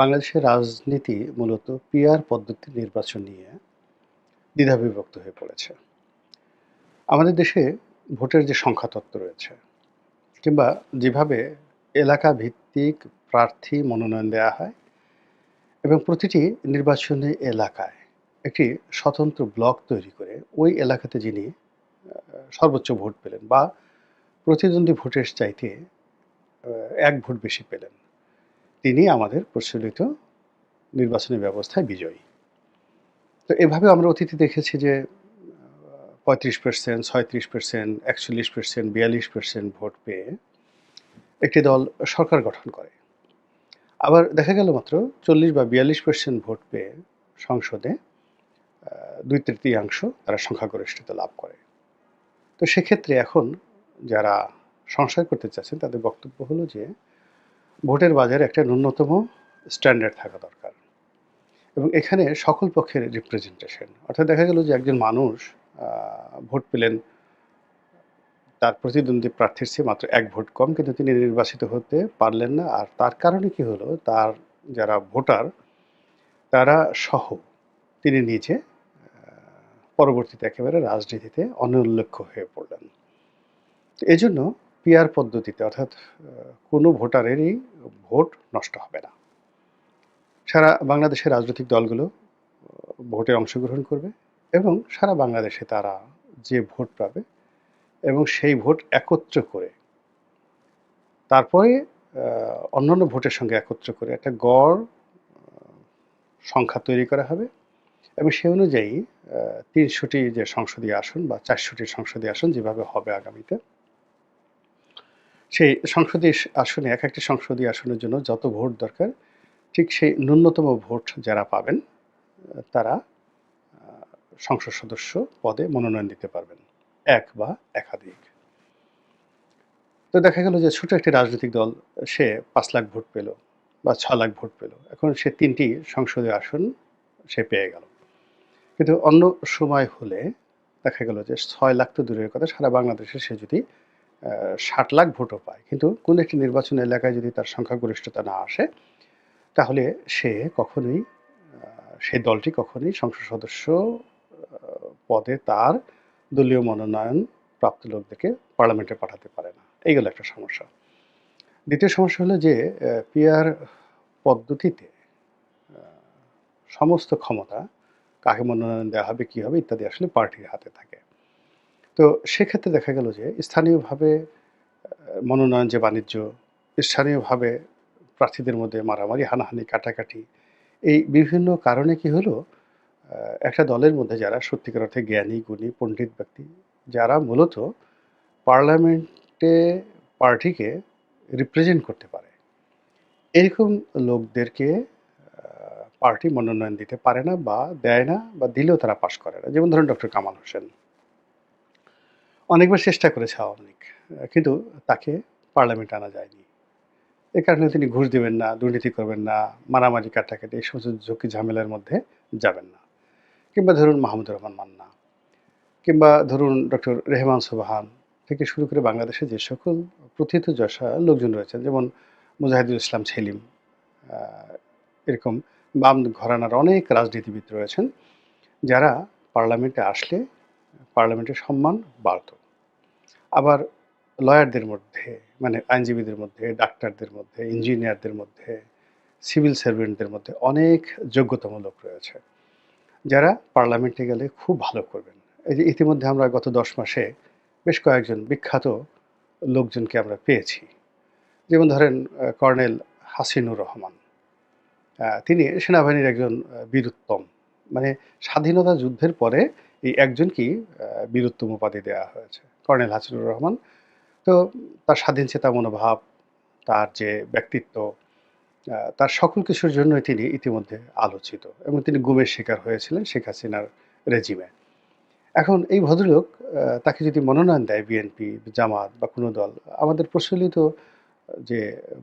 বাংলাদেশের রাজনীতি মূলত পিআর পদ্ধতির নির্বাচন নিয়ে দ্বিধাবিভক্ত হয়ে পড়েছে। আমাদের দেশে ভোটের যে সংখ্যাতত্ত্ব রয়েছে কিংবা যেভাবে এলাকা ভিত্তিক প্রার্থী মনোনয়ন দেওয়া হয় এবং প্রতিটি নির্বাচনী এলাকায় একটি স্বতন্ত্র ব্লক তৈরি করে ওই এলাকাতে যিনি সর্বোচ্চ ভোট পেলেন বা প্রতিদ্বন্দ্বী ভোটের চাইতে ১ ভোট বেশি পেলেন, তিনি আমাদের প্রচলিত নির্বাচনী ব্যবস্থায় বিজয়ী। তো এভাবে আমরা অতীতে দেখেছি যে ৩৫%, ৩৬%, ৪১%, ৪২% ভোট পেয়ে একটি দল সরকার গঠন করে। আবার দেখা গেল মাত্র ৪০ বা ৪২% ভোট পেয়ে সংসদে ২/৩ তারা সংখ্যাগরিষ্ঠতা লাভ করে। তো সেক্ষেত্রে এখন যারা সংস্কার করতে চাচ্ছেন তাদের বক্তব্য হলো যে ভোটের বাজারে একটা ন্যূনতম স্ট্যান্ডার্ড থাকা দরকার এবং এখানে সকল পক্ষের রিপ্রেজেন্টেশন, অর্থাৎ দেখা গেল যে একজন মানুষ ভোট পেলেন তার প্রতিদ্বন্দ্বী প্রার্থীর চেয়ে মাত্র ১ ভোট কম, কিন্তু তিনি নির্বাচিত হতে পারলেন না। আর তার কারণে কি হলো, তার যারা ভোটার তারা সহ তিনি নিজে পরবর্তীতে একেবারে রাজনীতিতে অনুল্লেখ্য হয়ে পড়লেন। এজন্য পিআর পদ্ধতিতে অর্থাৎ কোনো ভোটারেরই ভোট নষ্ট হবে না। সারা বাংলাদেশের রাজনৈতিক দলগুলো ভোটে অংশগ্রহণ করবে এবং সারা বাংলাদেশে তারা যে ভোট পাবে এবং সেই ভোট একত্র করে তারপরে অন্যান্য ভোটের সঙ্গে একত্র করে একটা গড় সংখ্যা তৈরি করা হবে এবং সেই অনুযায়ী ৩০০টি যে সংসদীয় আসন বা ৪০০টি সংসদীয় আসন যেভাবে হবে আগামীতে, সেই সংসদীয় আসনে এক একটি সংসদীয় আসনের জন্য যত ভোট দরকার ঠিক সেই ন্যূনতম ভোট যারা পাবেন তারা সংসদ সদস্য পদে মনোনয়ন দিতে পারবেন, এক বা একাধিক। তো দেখা গেল যে ছোট একটি রাজনৈতিক দল সে ৫ লাখ ভোট পেল বা ৬ লাখ ভোট পেল, এখন সে ৩টি সংসদীয় আসন সে পেয়ে গেল। কিন্তু অন্য সময় হলে দেখা গেল যে ৬ লাখ তো দূরের কথা, সারা বাংলাদেশে সে যদি ৬০ লাখ ভোটও পায়, কিন্তু কোনো একটি নির্বাচন এলাকায় যদি তার সংখ্যাগরিষ্ঠতা না আসে, তাহলে সে কখনোই সেই দলটি কখনোই সংসদ সদস্য পদে তার দলীয় মনোনয়ন প্রাপ্ত লোকদেরকে পার্লামেন্টে পাঠাতে পারে না। এই গেল একটা সমস্যা। দ্বিতীয় সমস্যা হলো যে পিআর পদ্ধতিতে সমস্ত ক্ষমতা কাকে মনোনয়ন দেওয়া হবে, কী হবে ইত্যাদি আসলে পার্টির হাতে থাকে। তো সেক্ষেত্রে দেখা গেল যে স্থানীয়ভাবে মনোনয়ন যে বাণিজ্য, স্থানীয়ভাবে প্রার্থীদের মধ্যে মারামারি, হানাহানি, কাটাকাটি, এই বিভিন্ন কারণে কি হলো, একটা দলের মধ্যে যারা সত্যিকার অর্থে জ্ঞানী, গুণী, পণ্ডিত ব্যক্তি, যারা মূলত পার্লামেন্টে পার্টিকে রিপ্রেজেন্ট করতে পারে, এরকম লোকদেরকে পার্টি মনোনয়ন দিতে পারে না বা দেয় না, বা দিলেও তারা পাস করে না। যেমন ধরুন ডক্টর কামাল হোসেন। অনেকবার চেষ্টা করেছে আওয়ামী লীগ, কিন্তু তাকে পার্লামেন্টে আনা যায়নি। এ কারণে তিনি ঘুষ দিবেন না, দুর্নীতি করবেন না, মারামারি কাটাকাটি এই সমস্ত ঝুঁকি ঝামেলার মধ্যে যাবেন না। কিংবা ধরুন মাহমুদুর রহমান মান্না, কিংবা ধরুন ডক্টর রেহমান সোবহান থেকে শুরু করে বাংলাদেশে যে সকল প্রথিতযশা লোকজন রয়েছেন, যেমন মুজাহিদুল ইসলাম সেলিম, এরকম বাম ঘরানার অনেক রাজনীতিবিদ রয়েছেন যারা পার্লামেন্টে আসলে পার্লামেন্টের সম্মান বাড়ত। আবার লয়ারদের মধ্যে, মানে আইনজীবীদের মধ্যে, ডাক্তারদের মধ্যে, ইঞ্জিনিয়ারদের মধ্যে, সিভিল সার্ভেন্টদের মধ্যে অনেক যোগ্যতম লোক রয়েছে যারা পার্লামেন্টে গেলে খুব ভালো করবেন। এই যে ইতিমধ্যে আমরা গত ১০ মাসে বেশ কয়েকজন বিখ্যাত লোকজনকে আমরা পেয়েছি। যেমন ধরেন কর্নেল হাসিনুর রহমান, তিনি সেনাবাহিনীর একজন বীরুত্তম, মানে স্বাধীনতা যুদ্ধের পরে এই একজনকেই বীরুত্তম উপাধি দেওয়া হয়েছে, কর্নেল হাসিনুর রহমান। তো তার স্বাধীনচেতা মনোভাব, তার যে ব্যক্তিত্ব, তার সকল কিছুর জন্যই তিনি ইতিমধ্যে আলোচিত এবং তিনি গুমের শিকার হয়েছিলেন শেখ হাসিনার রেজিমে। এখন এই ভদ্রলোক, তাকে যদি মনোনয়ন দেয় বিএনপি, জামাত বা কোনো দল, আমাদের প্রচলিত যে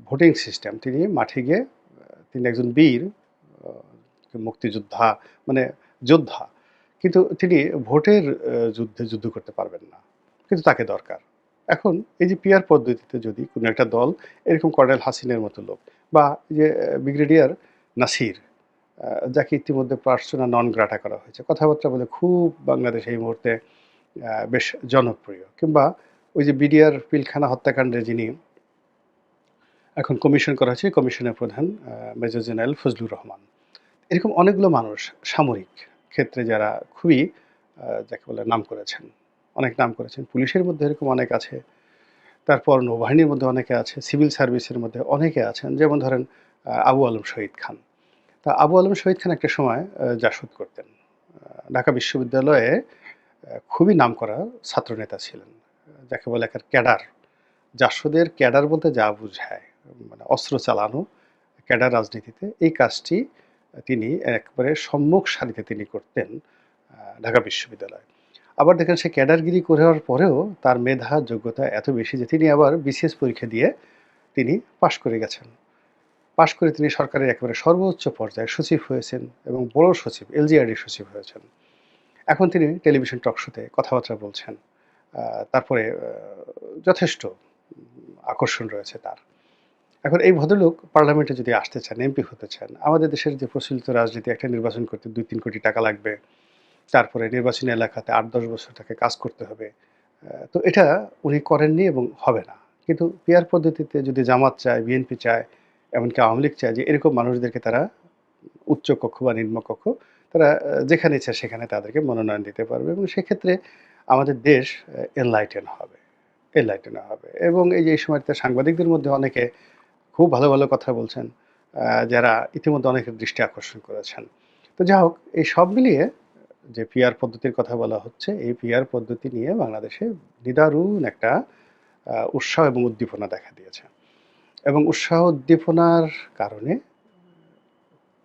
ভোটিং সিস্টেম, তিনি মাঠে গিয়ে তিনি একজন বীর, মুক্তিযোদ্ধা, মানে যোদ্ধা, কিন্তু তিনি ভোটের যুদ্ধে যুদ্ধ করতে পারবেন না, কিন্তু তাকে দরকার। এখন এই যে পিআর পদ্ধতিতে যদি কোনো একটা দল এরকম কর্নেল হাসিনের মতো লোক বা যে ব্রিগেডিয়ার নাসির, যাকে ইতিমধ্যে পার্সোনা নন গ্রাটা করা হয়েছে। কথাবার্তা বলে খুব বাংলাদেশে এই মুহূর্তে বেশ জনপ্রিয়। কিংবা ওই যে বিডিআর পিলখানা হত্যাকাণ্ডে যিনি এখন কমিশন করা হয়েছে, কমিশনের প্রধান মেজর জেনারেল ফজলুর রহমান। এরকম অনেকগুলো মানুষ সামরিক ক্ষেত্রে যারা খুবই যাকে বলে নাম করেছেন, অনেক নাম করেছেন। পুলিশের মধ্যে এরকম অনেক আছে। তারপর নৌবাহিনীর মধ্যে অনেকে আছে, সিভিল সার্ভিসের মধ্যে অনেকে আছেন। যেমন ধরেন আবু আলম শহীদ খান। তা আবু আলম শহীদ খান একটা সময় জাসদ করতেন। ঢাকা বিশ্ববিদ্যালয়ে খুবই নামকরা ছাত্রনেতা ছিলেন। যাকে বলে একটা ক্যাডার। জাসদের ক্যাডার বলতে যা বুঝায়, মানে অস্ত্র চালানো, ক্যাডার রাজনীতিতে এই কাজটি তিনি একবারে সম্মুখ সারিতে তিনি করতেন ঢাকা বিশ্ববিদ্যালয়ে। আবার দেখেন সে ক্যাডারগিরি করার পরেও তার মেধা যোগ্যতা এত বেশি যে তিনি আবার বিসিএস পরীক্ষা দিয়ে তিনি পাশ করে গেছেন। পাশ করে তিনি সরকারের একেবারে সর্বোচ্চ পর্যায়ে সচিব হয়েছেন এবং বড় সচিব, এলজিআরডি সচিব হয়েছেন। এখন তিনি টেলিভিশন টক শোতে কথাবার্তা বলছেন। তারপরে যথেষ্ট আকর্ষণ রয়েছে তার। এখন এই ভদ্রলোক পার্লামেন্টে যদি আসতে চান, এমপি হতে চান, আমাদের দেশের যে প্রচলিত রাজনীতি, একটা নির্বাচন করতে ২-৩ কোটি টাকা লাগবে। তারপরে নির্বাচনী এলাকাতে ৮-১০ বছর তাকে কাজ করতে হবে। তো এটা উনি করেননি এবং হবে না। কিন্তু পিআর পদ্ধতিতে যদি জামাত চায়, বিএনপি চায়, এমনকি আওয়ামী লীগ চায় যে এরকম মানুষদেরকে তারা উচ্চ কক্ষ বা নিম্ন কক্ষ তারা যেখানে ইচ্ছা সেখানে তাদেরকে মনোনয়ন দিতে পারবে এবং সেক্ষেত্রে আমাদের দেশ এনলাইটেন হবে এবং এই যে এই সময়টাতে সাংবাদিকদের মধ্যে অনেকে খুব ভালো, ভালো কথা বলছেন, যারা ইতিমধ্যে অনেকের দৃষ্টি আকর্ষণ করেছেন। তো যা হোক, এই সব মিলিয়ে যে পিআর পদ্ধতির কথা বলা হচ্ছে, এই পিআর পদ্ধতি নিয়ে বাংলাদেশে নিদারুণ একটা উৎসাহ এবং উদ্দীপনা দেখা দিয়েছে। এবং উৎসাহ উদ্দীপনার কারণে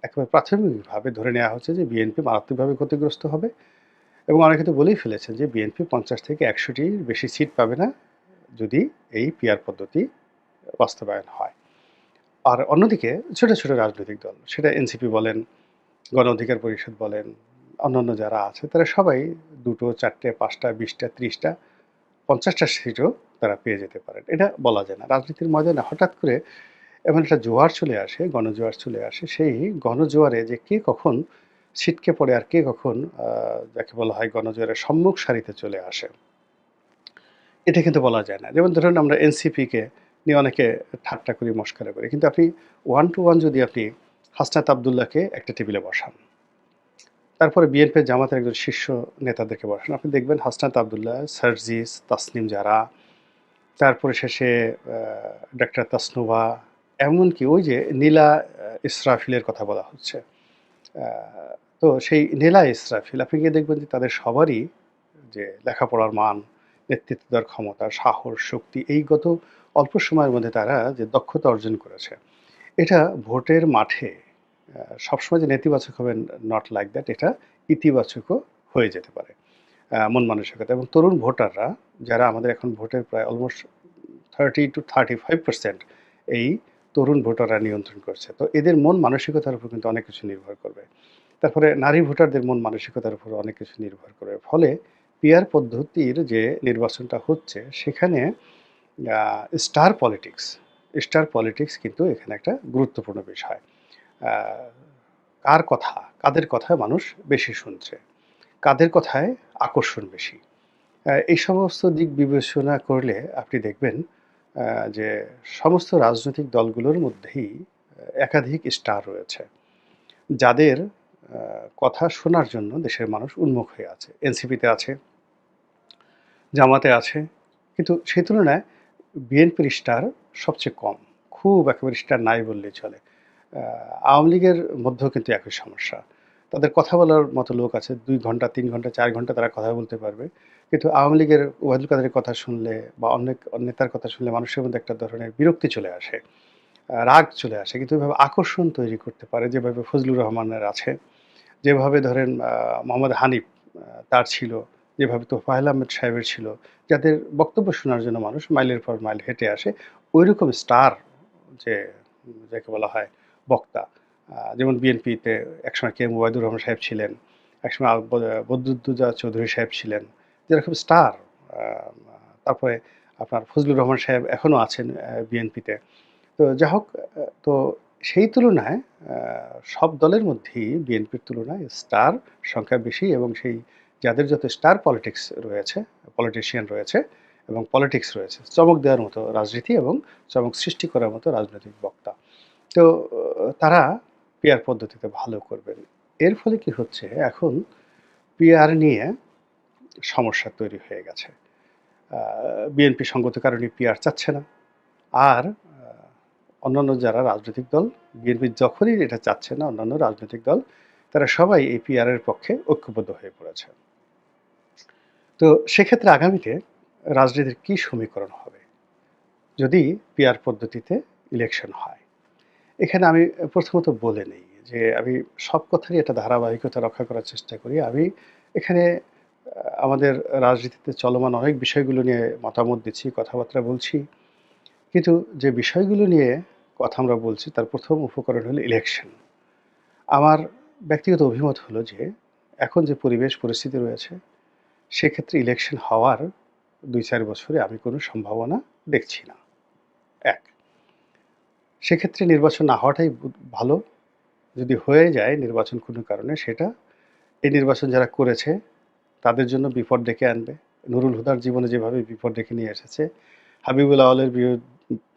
একেবারে প্রাথমিকভাবে ধরে নেওয়া হচ্ছে যে বিএনপি মারাত্মকভাবে ক্ষতিগ্রস্ত হবে এবং অনেকে তো বলেই ফেলেছেন যে বিএনপি ৫০ থেকে ১০০টির বেশি সিট পাবে না যদি এই পিআর পদ্ধতি বাস্তবায়ন হয়। আর অন্যদিকে ছোট, ছোট রাজনৈতিক দল, সেটা এনসিপি বলেন, গণ অধিকার পরিষদ বলেন, অন্যান্য যারা আছে তারা সবাই ২টো, ৪টে, ৫টা, ২০টা, ৩০টা, ৫০টা সিটও তারা পেয়ে যেতে পারেন। এটা বলা যায় না। রাজনীতির ময়দানে হঠাৎ করে এমন একটা জোয়ার চলে আসে, গণজোয়ার চলে আসে। সেই গণজোয়ারে যে কে কখন ছিটকে পড়ে আর কে কখন যাকে বলা হয় গণজোয়ারের সম্মুখ সারিতে চলে আসে, এটা কিন্তু বলা যায় না। যেমন ধরুন আমরা এনসিপিকে নিয়ে অনেকে ঠাট্টা করি, মশকরা করি। কিন্তু আপনি ওয়ান টু ওয়ান যদি আপনি হাসনাত আব্দুল্লাহকে একটা টেবিলে বসান, তারপরে বিএনপির জামাতের একজন শীর্ষ নেতাদেরকে বসান, আপনি দেখবেন হাসনাত আব্দুল্লাহ, সার্জিস, তাসনিম জারা, তারপরে শেষে ডাক্তার তাসনুভা, এমনকি ওই যে নীলা ইসরাফিলের কথা বলা হচ্ছে। তো সেই নীলা ইসরাফিল আপনি গিয়ে দেখবেন যে তাদের সবারই যে লেখাপড়ার মান, নেতৃত্ব দেওয়ার ক্ষমতা, সাহস, শক্তি এই গত অল্প সময়ের মধ্যে তারা যে দক্ষতা অর্জন করেছে, এটা ভোটের মাঠে সবসময় যে নেতিবাচক হবে নট লাইক দ্যাট, এটা ইতিবাচকও হয়ে যেতে পারে মন মানসিকতা। এবং তরুণ ভোটাররা যারা আমাদের এখন ভোটের প্রায় অলমোস্ট 30-35% এই তরুণ ভোটাররা নিয়ন্ত্রণ করছে। তো এদের মন মানসিকতার উপর কিন্তু অনেক কিছু নির্ভর করবে। তারপরে নারী ভোটারদের মন মানসিকতার উপর অনেক কিছু নির্ভর করবে। ফলে পিআর পদ্ধতির যে নির্বাচনটা হচ্ছে সেখানে স্টার পলিটিক্স স্টার পলিটিক্স কিন্তু এখানে একটা গুরুত্বপূর্ণ বিষয়। আ কার কথা, কাদের কথায় মানুষ বেশি শুনছে, কাদের কথায় আকর্ষণ বেশি। এই সমস্ত দিক বিবেচনা করলে আপনি দেখবেন আ যে সমস্ত রাজনৈতিক দলগুলোর মধ্যেই একাধিক স্টার রয়েছে। যাদের কথা শোনার জন্য দেশের মানুষ উন্মুখ হয়ে আছে। এনসিপিতে আছে, জামাতে আছে। কিন্তু সেই তুলনায় বিএনপির স্টার সবচেয়ে কম। খুব একেবারে স্টার নাই বললেই চলে। আ আওয়ামী লীগের মধ্যেও কিন্তু একই সমস্যা। তাদের কথা বলার মতো লোক আছে। ২ ঘন্টা, ৩ ঘন্টা, ৪ ঘন্টা তারা কথা বলতে পারবে। কিন্তু আওয়ামী লীগের ওবায়দুল কাদেরের কথা শুনলে বা অনেক নেতার কথা শুনলে মানুষের মধ্যে একটা ধরনের বিরক্তি চলে আসে। রাগ চলে আসে। কিন্তু এভাবে আকর্ষণ তৈরি করতে পারে যেভাবে ফজলুর রহমানের আছে, যেভাবে ধরেন মোহাম্মদ হানিফ তার ছিল, যেভাবে তোফায়েল আহমেদ সাহেবের ছিল, যাদের বক্তব্য শোনার জন্য মানুষ মাইলের পর মাইল হেঁটে আসে। ঐরকম স্টার যে যাকে বলা হয় বক্তা, যেমন বিএনপিতে একসময় কে এম ওবায়দুর রহমান সাহেব ছিলেন, একসময় বদরুদ্দোজা চৌধুরী সাহেব ছিলেন, যেরকম স্টার। আ তারপরে আপনার ফজলুর রহমান সাহেব এখনো আছেন বিএনপিতে। তো যা হোক, তো সেই তুলনায় আ সব দলের মধ্যেই বিএনপির তুলনায় স্টার সংখ্যা বেশি এবং সেই যাদের যত স্টার পলিটিক্স রয়েছে, পলিটিশিয়ান রয়েছে এবং পলিটিক্স রয়েছে, চমক দেওয়ার মতো রাজনীতি এবং চমক সৃষ্টি করার মতো রাজনৈতিক বক্তা। তো তারা পিআর পদ্ধতিতে ভালো করবেন। এর ফলে কি হচ্ছে এখন পিআর নিয়ে সমস্যা তৈরি হয়ে গেছে। আ বিএনপি সঙ্গত কারণে পিআর চাচ্ছে না। আর অন্যান্য যারা রাজনৈতিক দল বিএনপি যখনই এটা চাচ্ছে না অন্যান্য রাজনৈতিক দল তারা সবাই এই পিআর এর পক্ষে ঐক্যবদ্ধ হয়ে পড়েছে। তো সেক্ষেত্রে আগামীতে রাজনীতির কি সমীকরণ হবে যদি পিআর পদ্ধতিতে ইলেকশন হয়? এখানে আমি প্রথমত বলে নেই যে আমি সব কথারই একটা ধারাবাহিকতা রক্ষা করার চেষ্টা করি। আমি এখানে আমাদের রাজনীতিতে চলমান অনেক বিষয়গুলো নিয়ে মতামত দিচ্ছি, কথাবার্তা বলছি। কিন্তু যে বিষয়গুলো নিয়ে কথা আমরা বলছি তার ১ম উপকরণ হলো ইলেকশন। আমার ব্যক্তিগত অভিমত হলো যে এখন যে পরিবেশ পরিস্থিতি রয়েছে সেক্ষেত্রে ইলেকশন হওয়ার ২-৪ বছরে আমি কোনো সম্ভাবনা দেখছি না। ১ সেক্ষেত্রে নির্বাচন না হওয়াটাই ভালো। যদি হয়ে যায় নির্বাচন কোনো কারণে সেটা এই নির্বাচন যারা করেছে তাদের জন্য বিপদ ডেকে আনবে। নুরুল হুদার জীবনে যেভাবে বিপদ ডেকে নিয়ে এসেছে, হাবিবুল আউয়ালের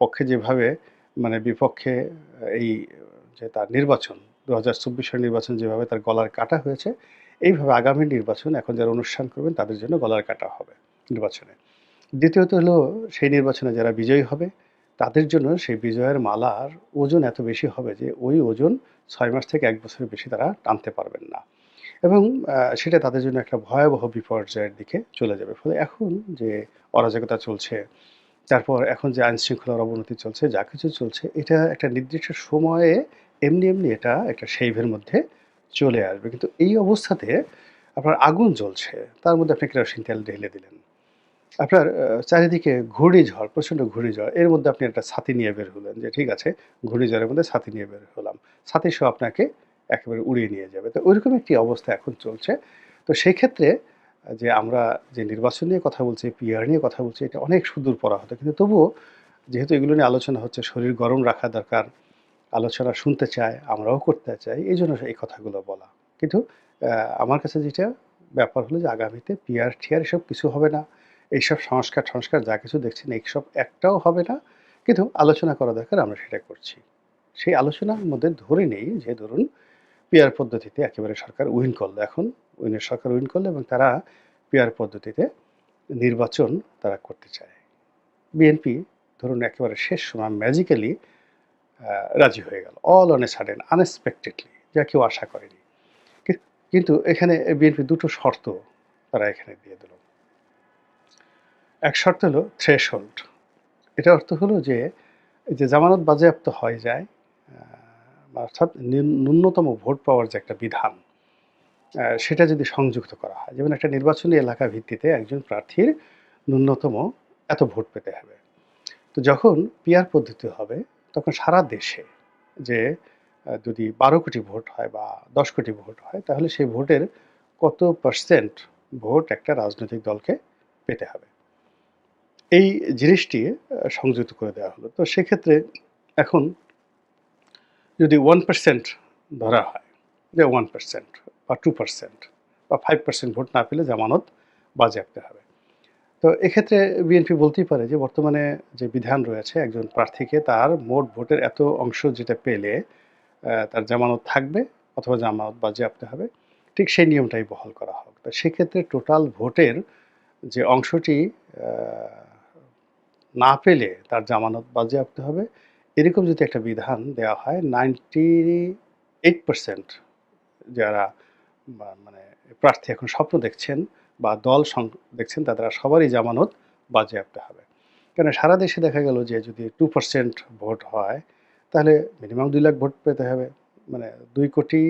পক্ষে যেভাবে মানে বিপক্ষে এই যে তার নির্বাচন ২০২৪ সালের নির্বাচন যেভাবে তার গলার কাটা হয়েছে, এইভাবে আগামী নির্বাচন এখন যারা অনুষ্ঠান করবেন তাদের জন্য গলার কাটা হবে নির্বাচনে। দ্বিতীয়ত হলো সেই নির্বাচনে যারা বিজয়ী হবে তাদের জন্য সেই বিজয়ের মালার ওজন এত বেশি হবে যে ওই ওজন ৬ মাস থেকে ১ বছরের বেশি তারা টানতে পারবেন না। এবং সেটা তাদের জন্য একটা ভয়াবহ বিপর্যয়ের দিকে চলে যাবে। ফলে এখন যে অরাজকতা চলছে, তারপর এখন যে আইনশৃঙ্খলার অবনতি চলছে, যা কিছু চলছে এটা একটা নির্দিষ্ট সময়ে এমনি এটা একটা শেইভের মধ্যে চলে আসবে। কিন্তু এই অবস্থাতে আপনার আগুন জ্বলছে, তার মধ্যে আপনি কেরোসিন তেল ঢেলে দিলেন। আপনার চারিদিকে ঘূর্ণিঝড়, প্রচণ্ড ঘূর্ণিঝড়। এর মধ্যে আপনি একটা ছাতি নিয়ে বের হলেন যে ঠিক আছে, ঘূর্ণিঝড়ের মধ্যে ছাতি নিয়ে বের হলাম। ছাতিসহ আপনাকে একেবারে উড়িয়ে নিয়ে যাবে। তো ঐরকম একটি অবস্থা এখন চলছে। তো সেই ক্ষেত্রে যে আমরা যে নির্বাচন নিয়ে কথা বলছি, পিআর নিয়ে কথা বলছি, এটা অনেক সুদূর পড়া হতো। কিন্তু তবুও যেহেতু এগুলো নিয়ে আলোচনা হচ্ছে, শরীর গরম রাখা দরকার। আলোচনা শুনতে চায়, আমরাও করতে চাই। এইজন্য এই কথাগুলো বলা। কিন্তু আমার কাছে যেটা ব্যাপার হলো যে আগামীতে পিআর-টিআর এসব কিছু হবে না। এইসব সংস্কার-টংস্কার যা কিছু দেখছেন এইসব একটাও হবে না। কিন্তু আলোচনা করা দরকার আমরা সেটা করছি। সেই আলোচনার মধ্যে ধরে নেই যে ধরুন পিআর পদ্ধতিতে একেবারে সরকার উইন করলো এখন। সরকার উইন করলো এবং তারা পিআর পদ্ধতিতে নির্বাচন তারা করতে চায়। বিএনপি ধরুন একেবারে শেষ সময় ম্যাজিক্যালি রাজি হয়ে গেল। All on a sudden unexpectedly যা কেউ আশা করেনি। কি কিন্তু এখানে বিএনপি ২ টো শর্ত তারা এখানে দিয়ে দিল। এক শর্ত হলো থ্রেশহোল্ড। এটার অর্থ হলো যে, এই যে জামানত বাজেয়াপ্ত হয়ে যায়, আ অর্থাৎ ন্যূনতম ভোট পাওয়ার যে একটা বিধান, সেটা যদি সংযুক্ত করা হয়। যেমন একটা নির্বাচনী এলাকা ভিত্তিতে একজন প্রার্থীর ন্যূনতম এত ভোট পেতে হবে। তো যখন পিআর পদ্ধতি হবে তখন সারা দেশে যে যদি ১২ কোটি ভোট হয় বা ১০ কোটি ভোট হয় তাহলে সেই ভোটের কত পার্সেন্ট ভোট একটা রাজনৈতিক দলকে পেতে হবে। এই জিনিসটি সংযুক্ত করে দেওয়া হলো। তো সেক্ষেত্রে এখন যদি 1% ধরা হয় যে 1% বা 2% বা 5% ভোট না পেলে জামানত বাজেয়াপ্ত হবে। তো এক্ষেত্রে বিএনপি বলতেই পারে যে বর্তমানে যে বিধান রয়েছে একজন প্রার্থীকে তার মোট ভোটের এত অংশ যেটা পেলে তার জামানত থাকবে অথবা জামানত বাজেয়াপ্ত হবে। ঠিক সেই নিয়মটাই বহাল করা হোক। তো সেক্ষেত্রে টোটাল ভোটের যে অংশটি আ না পেলে তার জামানত বাজেয়াপ্ত হবে। এরকম যদি একটা বিধান দেওয়া হয় 98% যারা মানে প্রার্থী এখন স্বপ্ন দেখছেন বা দল দেখছেন তারা সবারই জামানত বাজেয়াপ্ত হবে। কেন সারা দেশে দেখা গেল যে যদি 2% ভোট হয় তাহলে মিনিমাম ২ লাখ ভোট পেতে হবে। মানে ২ কোটি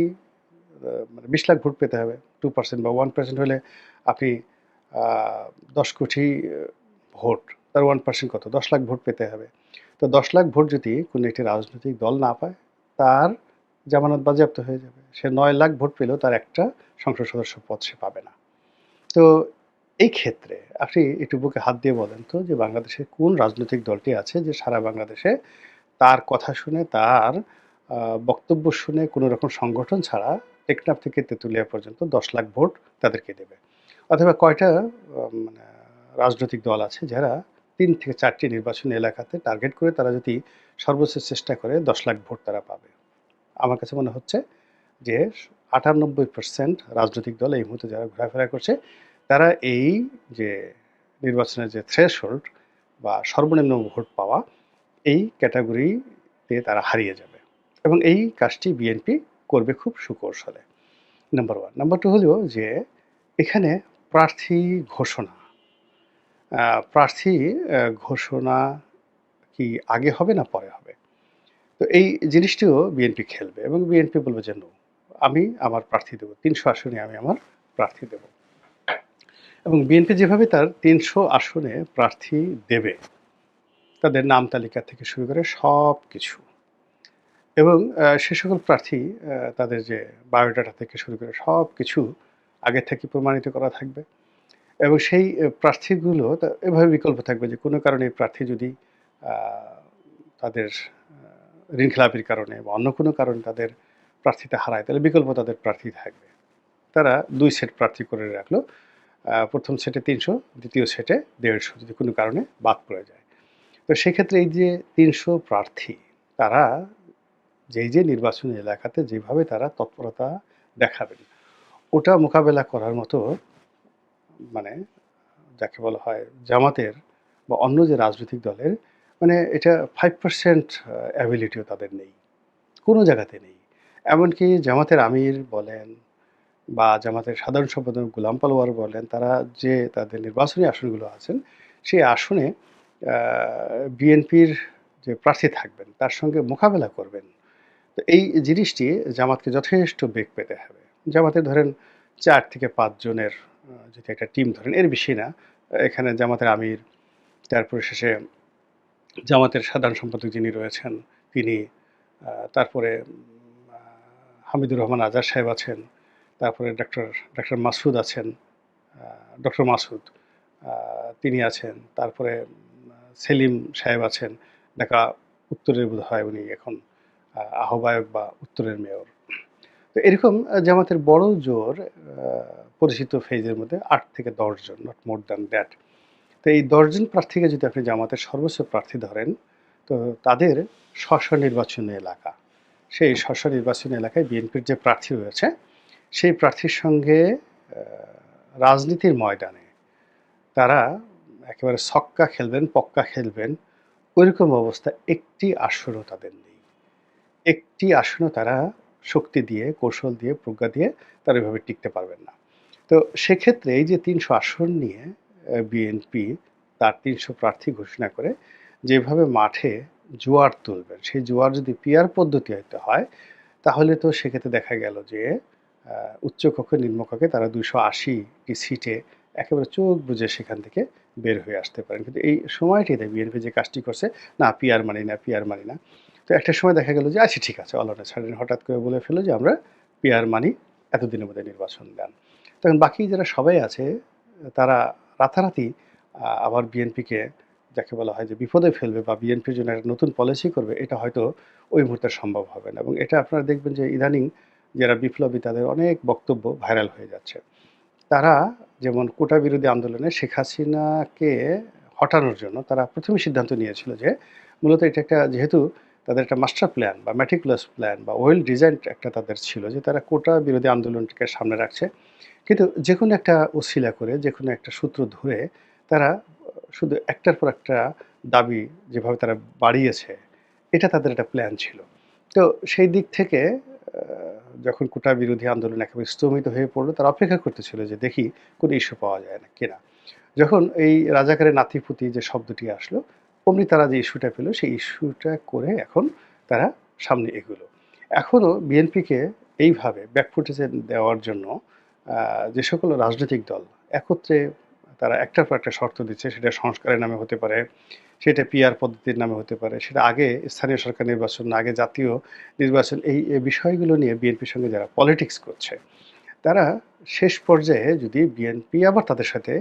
মানে ২০ লাখ ভোট পেতে হবে। 2% বা 1% হলে আপনি আ ১০ কোটি ভোট, তার 1% কত? ১০ লাখ ভোট পেতে হবে। তো ১০ লাখ ভোট যদি কোনো একটি রাজনৈতিক দল না পায়, তার জামানত বাজেয়াপ্ত হয়ে যাবে। সে ৯ লাখ ভোট পেলেও তার একটা সংসদ সদস্য পদ সে পাবে না। তো এই ক্ষেত্রে আপনি একটু বুকে হাত দিয়ে বলেন তো যে বাংলাদেশে কোন রাজনৈতিক দলটি আছে যে সারা বাংলাদেশে তার কথা শুনে তার আ বক্তব্য শুনে কোনো রকম সংগঠন ছাড়া টেকনাফ থেকে তেঁতুলিয়া পর্যন্ত ১০ লাখ ভোট তাদেরকে দেবে। অথবা কয়টা মানে রাজনৈতিক দল আছে যারা ৩ থেকে ৪ টি নির্বাচনী এলাকাতে টার্গেট করে তারা যদি সর্বোচ্চ চেষ্টা করে ১০ লাখ ভোট তারা পাবে। আমার কাছে মনে হচ্ছে যে ৯৮% রাজনৈতিক দল এই মুহূর্তে যারা ঘোরাফেরা করছে, তারা এই যে নির্বাচনের যে থ্রেশহোল্ড বা সর্বনিম্ন ভোট পাওয়া, এই ক্যাটেগরিতে তারা হারিয়ে যাবে। এবং এই কাজটি বিএনপি করবে খুব সুকৌশলে। নাম্বার 1। নাম্বার 2 হলো যে এখানে প্রার্থী ঘোষণা। আ প্রার্থী ঘোষণা কি আগে হবে না পরে হবে? তো এই জিনিসটিও বিএনপি খেলবে এবং বিএনপি বলবে যে, "নো, আমি আমার প্রার্থী দেব। ৩০০ আসনে আমি আমার প্রার্থী দেব।" এবং বিএনপি যেভাবে তার ৩০০ আসনে প্রার্থী দেবে, তাদের নাম তালিকা থেকে শুরু করে সবকিছু এবং সে সকল প্রার্থী তাদের যে বায়োডাটা থেকে শুরু করে সবকিছু আগে থেকে প্রমাণিত করা থাকবে এবং সেই প্রার্থীগুলো এভাবে বিকল্প থাকবে যে কোনো কারণে এই প্রার্থী যদি আ তাদের ঋণ খেলাপির কারণে বা অন্য কোনো কারণে তাদের প্রার্থিতা হারায়, তাহলে বিকল্প তাদের প্রার্থী থাকবে। তারা ২ সেট প্রার্থী করে রাখলো। ১ম সেটে ৩০০, দ্বিতীয় সেটে ১৫০ যদি কোনো কারণে বাদ পড়ে যায়। তো সেক্ষেত্রে এই যে ৩০০ প্রার্থী, তারা যে নির্বাচনী এলাকাতে যেভাবে তারা তৎপরতা দেখাবেন, ওটা মোকাবেলা করার মতো মানে যাকে বলা হয় জামাতের বা অন্য যে রাজনৈতিক দলের মানে এটা 5% অ্যাবিলিটিও তাদের নেই। কোনো জায়গাতে নেই। এমনকি জামাতের আমির বলেন বা জামাতের সাধারণ সম্পাদক গোলাম পালোয়ার বলেন, তারা যে তাদের নির্বাচনী আসনগুলো আছেন, সেই আসনে বিএনপির যে প্রার্থী থাকবেন, তার সঙ্গে মোকাবেলা করবেন। তো এই জিনিসটি জামাতকে যথেষ্ট বেগ পেতে হবে। জামাতে ধরেন ৪ থেকে ৫ জনের যদি একটা টিম ধরেন, এর বেশি না। এখানে জামাতের আমির, তারপরে শেষে জামাতের সাধারণ সম্পাদক যিনি রয়েছেন তিনি, তারপরে আ হামিদুর রহমান আজাদ সাহেব আছেন, তারপরে ডাক্তার মাসুদ আছেন, ডক্টর মাসুদ আ তিনি আছেন, তারপরে সেলিম সাহেব আছেন, ঢাকা উত্তরের বোধহয় উনি এখন আহ্বায়ক বা উত্তরের মেয়র। তো এরকম জামাতের বড় জোর পরিচিত ফেজের মধ্যে ৮ থেকে ১০ জন, নট মোর দ্যান দ্যাট। তো এই ১০ জন প্রার্থীকে যদি আপনি জামাতের সর্বোচ্চ প্রার্থী ধরেন, তো তাদের স্ব নির্বাচনী এলাকা, সেই স্ব নির্বাচনী এলাকায় বিএনপির যে প্রার্থী রয়েছে, সেই প্রার্থীর সঙ্গে আ রাজনীতির ময়দানে তারা একেবারে ছক্কা খেলবেন, পক্কা খেলবেন, ঐরকম অবস্থা একটি আসনও তাদের নেই। একটি আসনও তারা শক্তি দিয়ে, কৌশল দিয়ে, প্রজ্ঞা দিয়ে তারা এভাবে টিকতে পারবেন না। তো সেক্ষেত্রে এই যে ৩০০ আসন নিয়ে বিএনপি তার ৩০০ প্রার্থী ঘোষণা করে যেভাবে মাঠে জোয়ার তুলবেন, সেই জোয়ার যদি পিআর পদ্ধতিতে হয়, তাহলে তো সেক্ষেত্রে দেখা গেল যে উচ্চকক্ষে নিম্নকক্ষে তারা ২৮০ টি সিটে একেবারে চোখ বুজে সেখান থেকে বের হয়ে আসতে পারেন। কিন্তু এই সময়টিতে বিএনপি যে কাজটি করছে, না পিআর মানি না, পিআর মানি না। তো একটা সময় দেখা গেল যে আচ্ছা ঠিক আছে, অল অন এ সাডেন হঠাৎ করে বলে ফেলল যে আমরা পিআর মানি, এতদিনের মধ্যে নির্বাচন দেন। তখন বাকি যারা সবাই আছে তারা রাতারাতি আবার বিএনপিকে যাকে বলা হয় যে বিপদে ফেলবে বা বিএনপির জন্য একটা নতুন পলিসি করবে, এটা হয়তো ওই মুহূর্তে সম্ভব হবে না। এবং এটা আপনারা দেখবেন যে ইদানিং যারা বিপ্লবী তাদের অনেক বক্তব্য ভাইরাল হয়ে যাচ্ছে। তারা যেমন কোটা বিরোধী আন্দোলনে শেখ হাসিনাকে হটানোর জন্য তারা ১ম এই সিদ্ধান্ত নিয়েছিল যে মূলত এটা একটা যেহেতু তাদের একটা মাস্টার প্ল্যান বা মেটিকুলাস প্ল্যান বা ওয়েল ডিজাইনড একটা তাদের ছিল যে তারা কোটা বিরোধী আন্দোলনটাকে সামনে রাখছে। কিন্তু যেকোনো একটা ওসিলা করে, যেকোনো একটা সূত্র ধরে তারা শুধু একটার পর একটা দাবি যেভাবে তারা বাড়িয়েছে, এটা তাদের একটা প্ল্যান ছিল। তো সেই দিক থেকে আ যখন কোটা বিরোধী আন্দোলন একেবারে স্তমিত হয়ে পড়ল, তারা অপেক্ষা করতেছিল যে দেখি কোনো ইস্যু পাওয়া যায় না কিনা। যখন এই রাজাকারের নাতি-পুতি যে শব্দটি আসলো, অমনি তারা যে ইস্যুটা পেল, সেই ইস্যুটা করে এখন তারা সামনে এগোলো। এখনও বিএনপিকে এইভাবে ব্যাকফুটেজে দেওয়ার জন্য আ যে সকল রাজনৈতিক দল একত্রে তারা একটার পর একটা শর্ত দিচ্ছে, সেটা সংস্কারের নামে হতে পারে, সেটা পিআর পদ্ধতির নামে হতে পারে, সেটা আগে স্থানীয় সরকার নির্বাচন না আগে জাতীয় নির্বাচন, এই বিষয়গুলো নিয়ে বিএনপির সঙ্গে যারা পলিটিক্স করছে, তারা শেষ পর্যায়ে যদি বিএনপি আবার তাদের সাথে